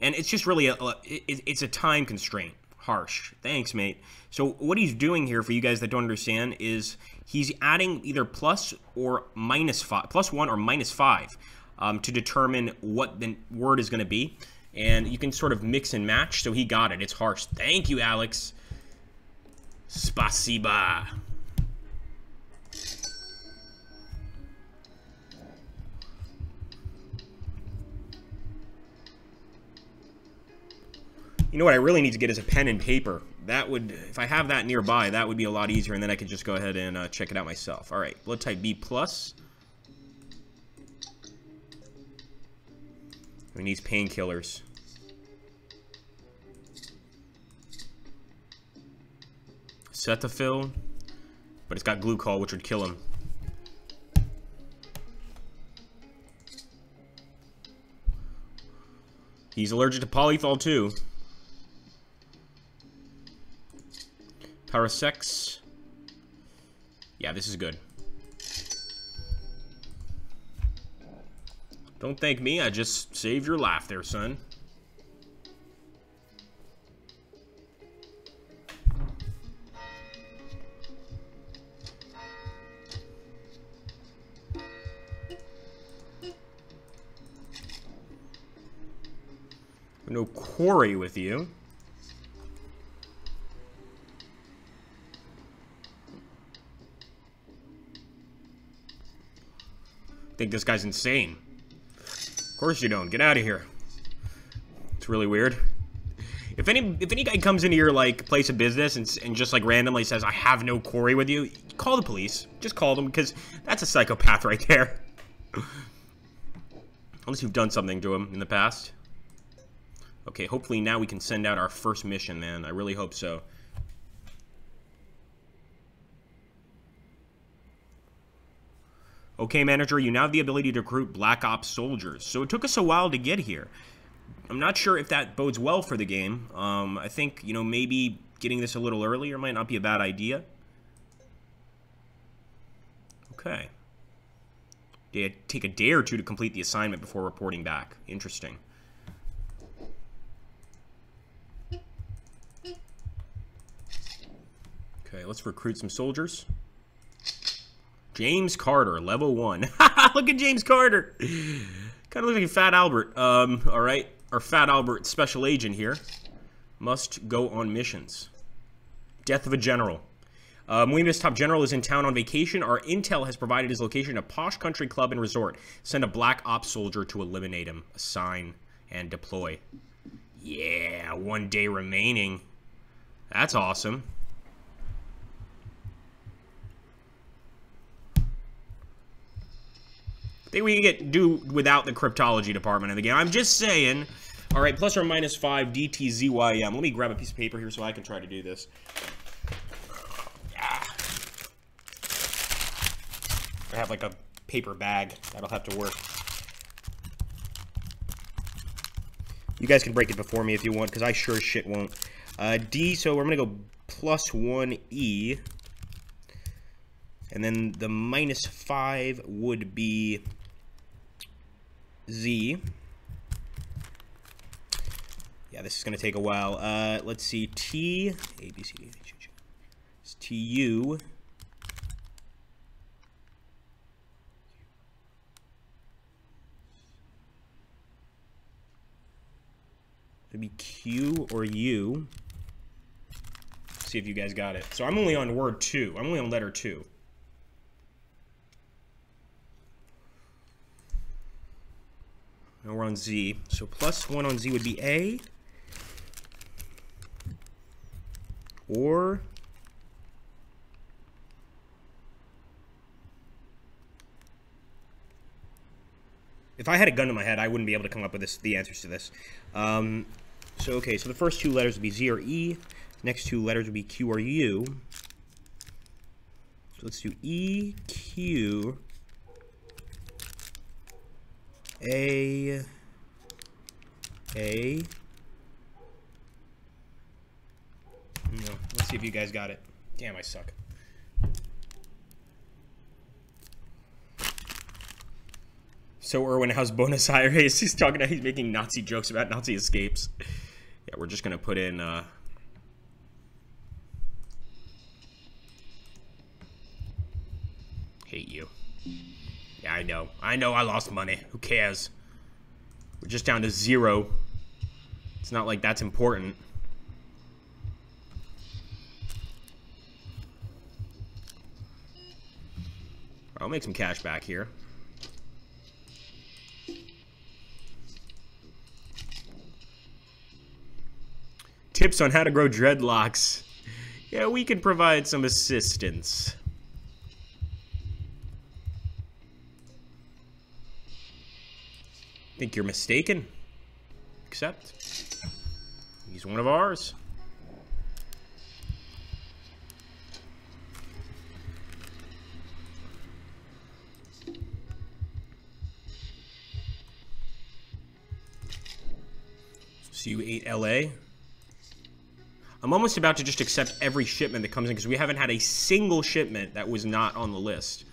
Speaker 1: And it's just really it's a time constraint. Harsh. Thanks, mate. So what he's doing here, for you guys that don't understand, is he's adding either plus or minus 5, plus 1 or minus 5, to determine what the word is going to be. And you can sort of mix and match. So he got it. It's Harsh. Thank you, Alex. Spasiba. You know what I really need to get is a pen and paper. That would, if I have that nearby, that would be a lot easier, and then I could just go ahead and check it out myself. All right, blood type B+. We need painkillers. Cetaphil, but it's got glucol, which would kill him. He's allergic to polythol too. Parasex. Yeah, this is good. Don't thank me, I just saved your life there, son. No quarry with you. Think this guy's insane. Of course you don't. Get out of here. It's really weird. If any guy comes into your like place of business and just like randomly says, I have no quarry with you, call the police. Just call them, because that's a psychopath right there. Unless you've done something to him in the past. Okay, hopefully now we can send out our first mission, man. I really hope so. Okay, manager, you now have the ability to recruit Black Ops soldiers. So it took us a while to get here. I'm not sure if that bodes well for the game. I think, you know, maybe getting this a little earlier might not be a bad idea. Okay. They take a day or two to complete the assignment before reporting back. Interesting. Okay, let's recruit some soldiers. James Carter, level 1. Look at James Carter. Kind of looks like Fat Albert. Alright. Our Fat Albert special agent here. Must go on missions. Death of a general. Muima's top general is in town on vacation. Our intel has provided his location a posh country club and resort. Send a Black Ops soldier to eliminate him. Assign and deploy. Yeah, 1 day remaining. That's awesome. I think we can do without the cryptology department of the game. I'm just saying. All right, plus or minus 5 DTZYM. Let me grab a piece of paper here so I can try to do this. I have like a paper bag. That'll have to work. You guys can break it before me if you want, because I sure as shit won't. D, so we're going to go plus 1E. And then the minus 5 would be Z. Yeah, this is going to take a while. Let's see. T, A, B, C, D, H, H. It's T, U. It'd be Q or U. See if you guys got it. So I'm only on word 2. I'm only on letter 2. Now we're on Z. So plus 1 on Z would be A. Or if I had a gun to my head, I wouldn't be able to come up with the answers to this. So okay, so the first 2 letters would be Z or E. Next 2 letters would be Q or U. So let's do E, Q, A. No, let's see if you guys got it. Damn, I suck. So Erwin, how's Buenos Aires? He's making Nazi jokes about Nazi escapes. Yeah, we're just gonna put in hate you. Yeah, I know. I lost money. Who cares? We're just down to 0. It's not like that's important. I'll make some cash back here. Tips on how to grow dreadlocks. Yeah, we can provide some assistance. Think you're mistaken. Except he's one of ours. So you ate LA? I'm almost about to just accept every shipment that comes in because we haven't had a single shipment that was not on the list.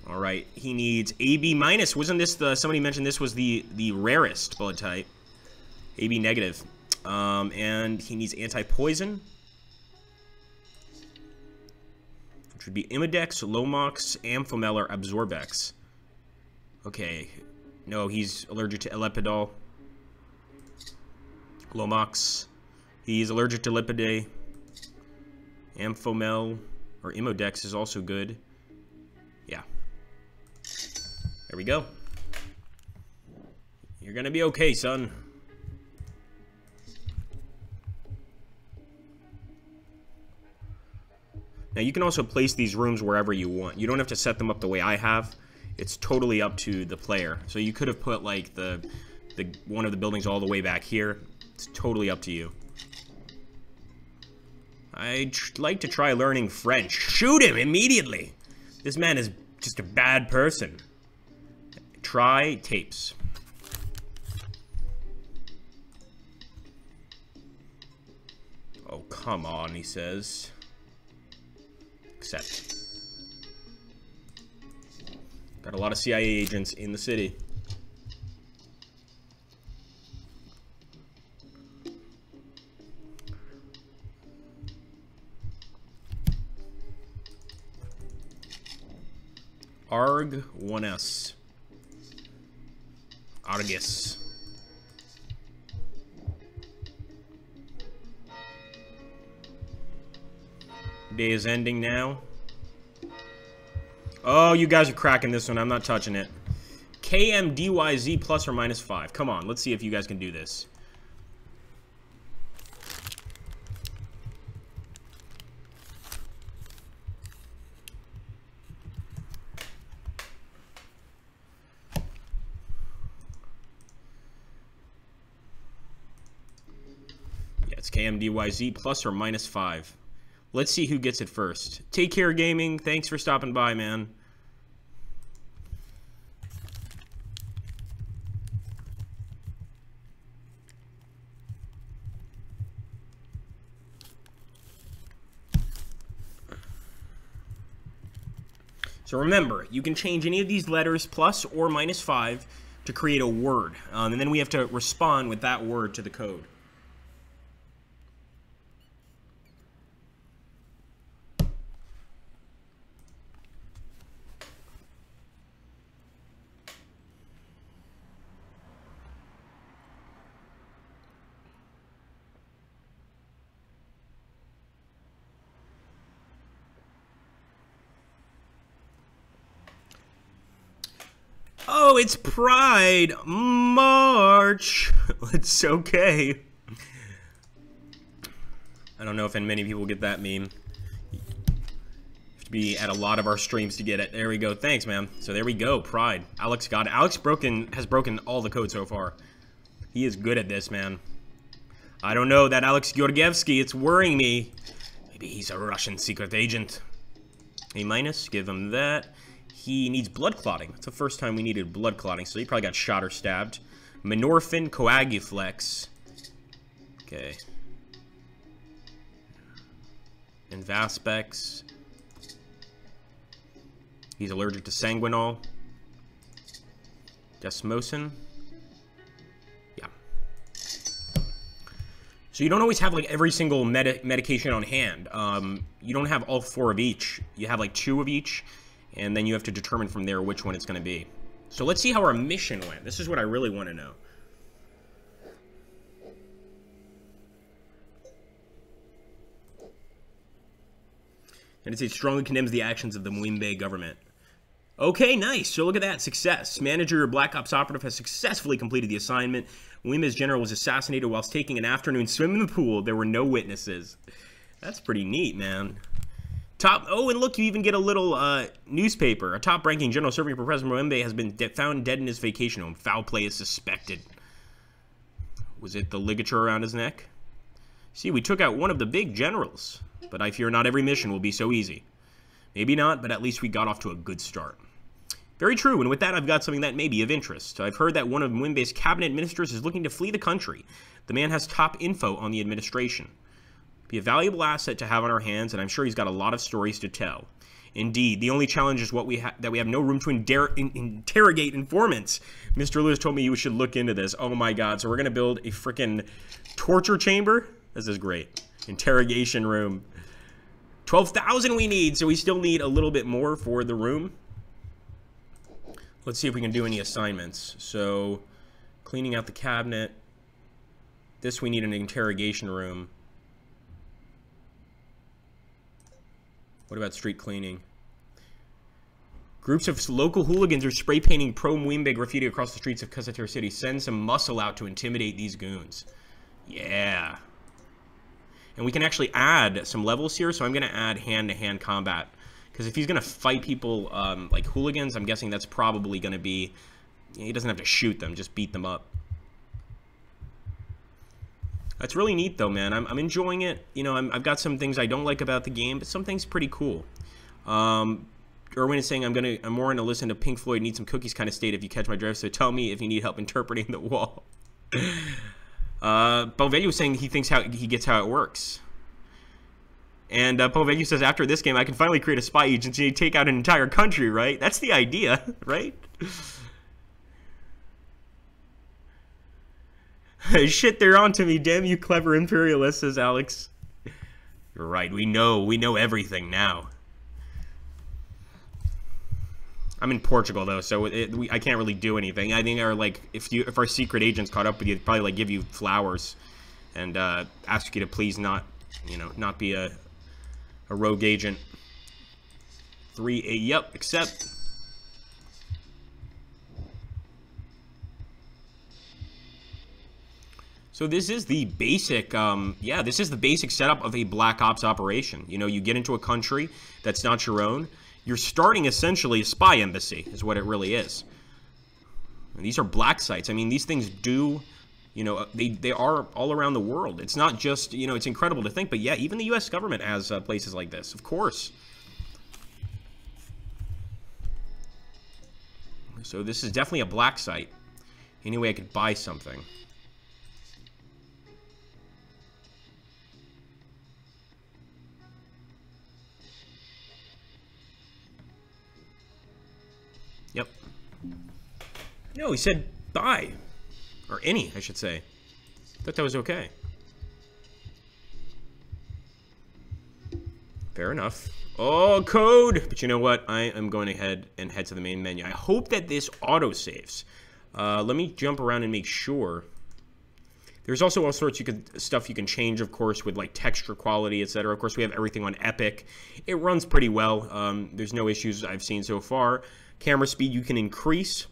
Speaker 1: All right, he needs AB minus. Wasn't this the, somebody mentioned this was the rarest blood type. AB negative. And he needs anti-poison. Which would be Imidex, Lomox, Amphomel, or Absorbex. Okay. No, he's allergic to Elepidol. Lomox. He's allergic to Lipidae. Amphomel or Imodex is also good. Yeah. There we go. You're gonna be okay, son. Now, you can also place these rooms wherever you want. You don't have to set them up the way I have. It's totally up to the player. So you could have put, like, the one of the buildings all the way back here. It's totally up to you. I'd like to try learning French. Shoot him immediately! This man is just a bad person. Try tapes. Oh, come on, he says. Accept. Got a lot of CIA agents in the city. Arg 1S. Argus. Day is ending now. Oh, you guys are cracking this one. I'm not touching it. KMDYZ plus or minus 5. Come on, let's see if you guys can do this. Yeah, it's KMDYZ plus or minus 5. Let's see who gets it first. Take care, gaming. Thanks for stopping by, man. So remember, you can change any of these letters plus or minus 5 to create a word. And then we have to respond with that word to the code. Oh, it's Pride March. It's okay. I don't know if many people get that meme. You have to be at a lot of our streams to get it. There we go. Thanks, man. So there we go. Pride. Alex got it. Alex has broken all the code so far. He is good at this, man. I don't know. That Alex Georgievsky, it's worrying me. Maybe he's a Russian secret agent. A minus. Give him that. He needs blood clotting. It's the first time we needed blood clotting, so he probably got shot or stabbed. Menorphin, Coaguflex. Okay. And Vaspex. He's allergic to Sanguinol. Desmosin. Yeah. So you don't always have, like, every single medication on hand. You don't have all 4 of each. You have, like, 2 of each. And then you have to determine from there which one it's going to be. So let's see how our mission went. This is what I really want to know. And it says strongly condemns the actions of the Mwimbe government. Okay, nice. So look at that. Success. Manager, Black Ops operative, has successfully completed the assignment. Mwimbe's general was assassinated whilst taking an afternoon swim in the pool. There were no witnesses. That's pretty neat, man. Oh, and look, you even get a little newspaper. A top-ranking general serving for President Mwimbe has been found dead in his vacation home. Foul play is suspected. Was it the ligature around his neck? See, we took out one of the big generals. but I fear not every mission will be so easy. Maybe not, but at least we got off to a good start. Very true, and with that I've got something that may be of interest. I've heard that one of Mwimbe's cabinet ministers is looking to flee the country. The man has top info on the administration. Be a valuable asset to have on our hands, and I'm sure he's got a lot of stories to tell. Indeed, the only challenge is that we have no room to interrogate informants. Mr. Lewis told me you should look into this. Oh my god, so we're going to build a freaking torture chamber? This is great. Interrogation room. 12,000 we need, so we still need a little bit more for the room. Let's see if we can do any assignments. So, cleaning out the cabinet. This we need an interrogation room. What about street cleaning? Groups of local hooligans are spray painting pro-Mwimbe graffiti across the streets of Kasatere City. Send some muscle out to intimidate these goons. Yeah. And we can actually add some levels here, so I'm going to add hand-to-hand combat. Because if he's going to fight people like hooligans, I'm guessing that's probably going to be... He doesn't have to shoot them, just beat them up. That's really neat, though, man. I'm enjoying it. You know, I've got some things I don't like about the game, but some things pretty cool. Erwin is saying I'm more into listen to Pink Floyd, need some cookies kind of state if you catch my drift, so tell me if you need help interpreting the wall. Povelio was saying he thinks he gets how it works. And Povelio says, after this game, I can finally create a spy agency and take out an entire country, right? That's the idea, right? Shit, they're on to me. Damn you clever imperialists, says Alex. You're right. We know everything now. I'm in Portugal though, so I can't really do anything. I think if our secret agents caught up with you, they'd probably give you flowers and ask you to please not be a rogue agent. 3A, yep, accept. So this is the basic, this is the basic setup of a Black Ops operation. You know, you get into a country that's not your own. You're starting essentially a spy embassy, is what it really is. And these are black sites. I mean, these things do, you know, they are all around the world. It's not just, you know, it's incredible to think, but yeah, even the U.S. government has places like this, of course. So this is definitely a black site. Any way I could buy something. Yep. No, he said buy. Or any, I should say. Thought that was okay. Fair enough. Oh, code! But you know what? I am going ahead and head to the main menu. I hope that this auto-saves. Let me jump around and make sure. There's also all sorts of stuff you can change, of course, with like texture quality, etc. Of course, we have everything on Epic. It runs pretty well. There's no issues I've seen so far. Camera speed you can increase.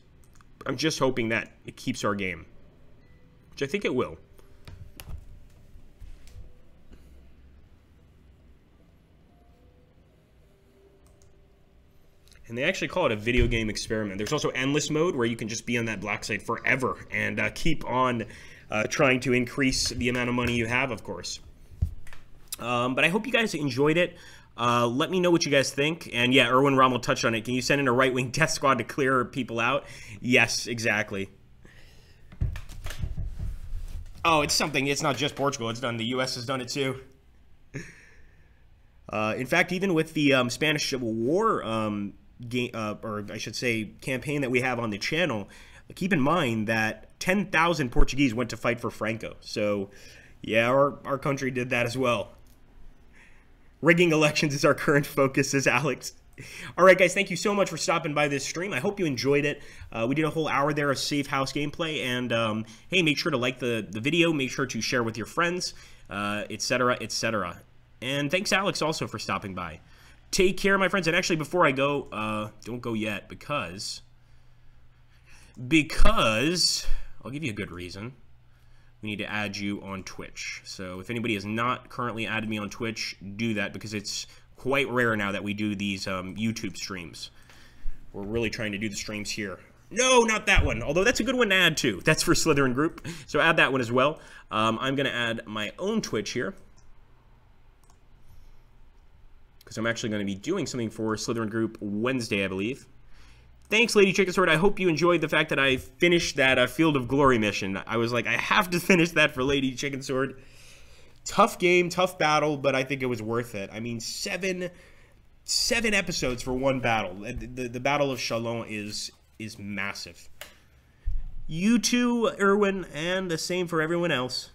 Speaker 1: I'm just hoping that it keeps our game, which I think it will. And they actually call it a video game experiment. There's also endless mode where you can just be on that black site forever and keep on trying to increase the amount of money you have, of course. But I hope you guys enjoyed it. Let me know what you guys think. And yeah, Erwin Rommel touched on it. Can you send in a right-wing death squad to clear people out? Yes, exactly. Oh, it's something. It's not just Portugal. It's done. The U.S. has done it too. In fact, even with the Spanish Civil War or I should say campaign that we have on the channel, keep in mind that 10,000 Portuguese went to fight for Franco. So yeah, our country did that as well. Rigging elections is our current focus, says Alex. All right, guys, thank you so much for stopping by this stream. I hope you enjoyed it. We did a whole hour there of Safe House gameplay. And, hey, make sure to like the video. Make sure to share with your friends, etc., etc. And thanks, Alex, also for stopping by. Take care, my friends. And actually, before I go, don't go yet because I'll give you a good reason. We need to add you on Twitch. So if anybody has not currently added me on Twitch, do that because it's quite rare now that we do these YouTube streams. We're really trying to do the streams here. No, not that one. Although that's a good one to add too. That's for Slytherin Group. So add that one as well. I'm going to add my own Twitch here. because I'm actually going to be doing something for Slytherin Group Wednesday, I believe. Thanks, Lady Chicken Sword. I hope you enjoyed the fact that I finished that Field of Glory mission. I was like, I have to finish that for Lady Chicken Sword. Tough game, tough battle, but I think it was worth it. I mean, seven episodes for one battle. The Battle of Chalons is massive. You too, Erwin, and the same for everyone else.